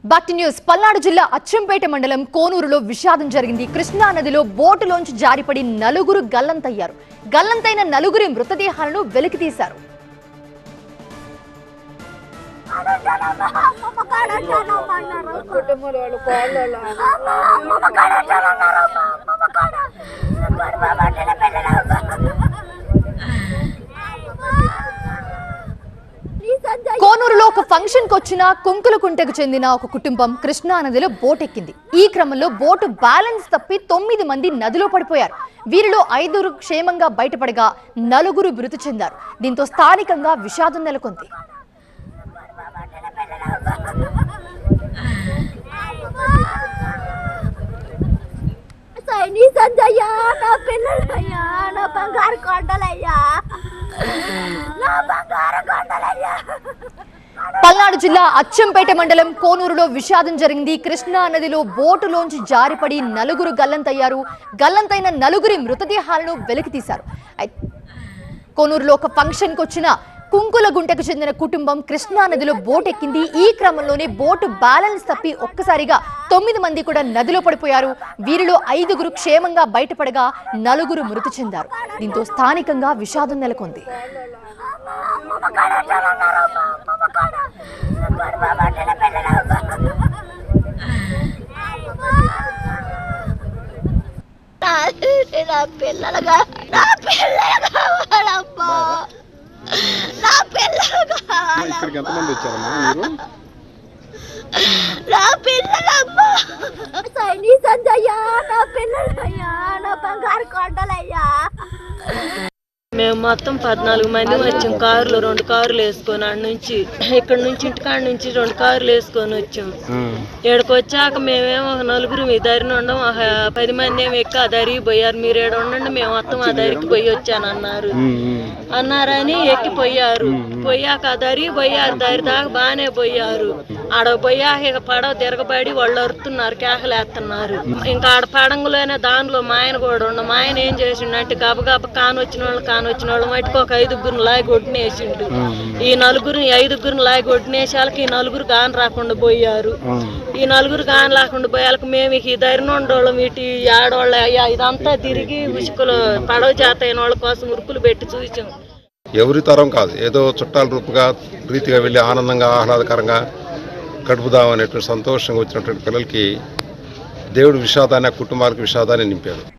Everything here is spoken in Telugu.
బాక్టి న్యూస్. పల్నాడు జిల్లా అచ్చంపేట మండలం కోనూరులో విషాదం జరిగింది. కృష్ణా నదిలో బోటులోంచి జారిపడి నలుగురు గల్లంతయ్యారు. గల్లంతైన నలుగురి మృతదేహాలను వెలికితీశారు. కోనూరులో ఒక ఫంక్షన్ కు వచ్చిన కుంకులకుంటకు చెందిన ఒక కుటుంబం కృష్ణా నదిలో బోట్ ఎక్కింది. ఈ క్రమంలో బోటు బ్యాలెన్స్ తప్పి 9 మంది నదిలో పడిపోయారు. వీరిలో 5 క్షేమంగా బయటపడగా నలుగురు మృతి చెందారు. దీంతో స్థానికంగా విషాదం నెలకొంది. పల్నాడు జిల్లా అచ్చంపేట మండలం కోనూరులో విషాదం జరిగింది. కృష్ణా నదిలో బోటులోంచి జారిపడి నలుగురు గల్లంతయ్యారు. గల్లంతైన నలుగురి మృతదేహాలను వెలికితీశారు. కోనూరులో ఒక ఫంక్షన్ కు వచ్చిన కుంకులగుంటకు చెందిన కుటుంబం కృష్ణా నదిలో బోట్ ఎక్కింది. ఈ క్రమంలోనే బోటు బ్యాలెన్స్ తప్పి ఒక్కసారిగా 9 మంది కూడా నదిలో పడిపోయారు. వీరిలో 5 క్షేమంగా బయటపడగా నలుగురు మృతి చెందారు. దీంతో స్థానికంగా విషాదం నెలకొంది. ఇక్కడికి ఎంతమంది వచ్చారమ్మా మీరు? నా పిల్లలమ్మా సైని సంజయ్య, నా పిల్లలయ్యా, నా బంగారు కొండలయ్యా. మేము మొత్తం 14 మంది వచ్చాం. కారులో 2 కార్లు వేసుకొని ఇక్కడ నుంచి ఇంటికాడ నుంచి 2 కార్లు వేసుకొని వచ్చాం. ఇక్కడికి వచ్చాక మేమేమో 4 ఈ దారిని ఉండం, 10 మంది ఏమో ఎక్కి ఆ దారికి పోయారు. మీరు ఏడ ఉండండి, మేము మొత్తం ఆ దారికి పోయి అన్నారని ఎక్కిపోయారు. పోయాక ఆ దారికి పోయారు. దారి దాకా బాగానే పోయారు. ఆడ పోయాక ఇక పడవ తిరగబడి వాళ్ళు అరుతున్నారు, కేకలేస్తున్నారు. ఇంకా ఆడ పడంగులోనే దానిలో మా ఆయన కూడా ఉండ. మా ఆయన ఏం చేసిండంటే గబగబ కానొచ్చిన వాళ్ళు మట్టుకు ఒక 5 లాగి కొట్టినేసిండు. ఈ 5 లాగి కొట్టినేసి వాళ్ళకి ఈ 4 గాని రాకుండా పోయారు. ఈ 4 గాని రాకుండా పోయాలకు మేము ఈ ధైర్యం ఉండోళ్ళం, ఇటు ఆడవాళ్ళ ఇదంతా తిరిగి ఉసుకులు పడవ చేత అయిన వాళ్ళ కోసం ఉరుకులు పెట్టి చూసాం. ఎవరి తరం కాదు, ఏదో చుట్టాల రూపుగా ప్రీతిగా వెళ్ళి ఆనందంగా ఆహ్లాదకరంగా గడుపుదామనేటువంటి సంతోషంగా వచ్చినటువంటి పిల్లలకి దేవుడు విషాదాన్ని, ఆ కుటుంబాలకు విషాదాన్ని నింపాడు.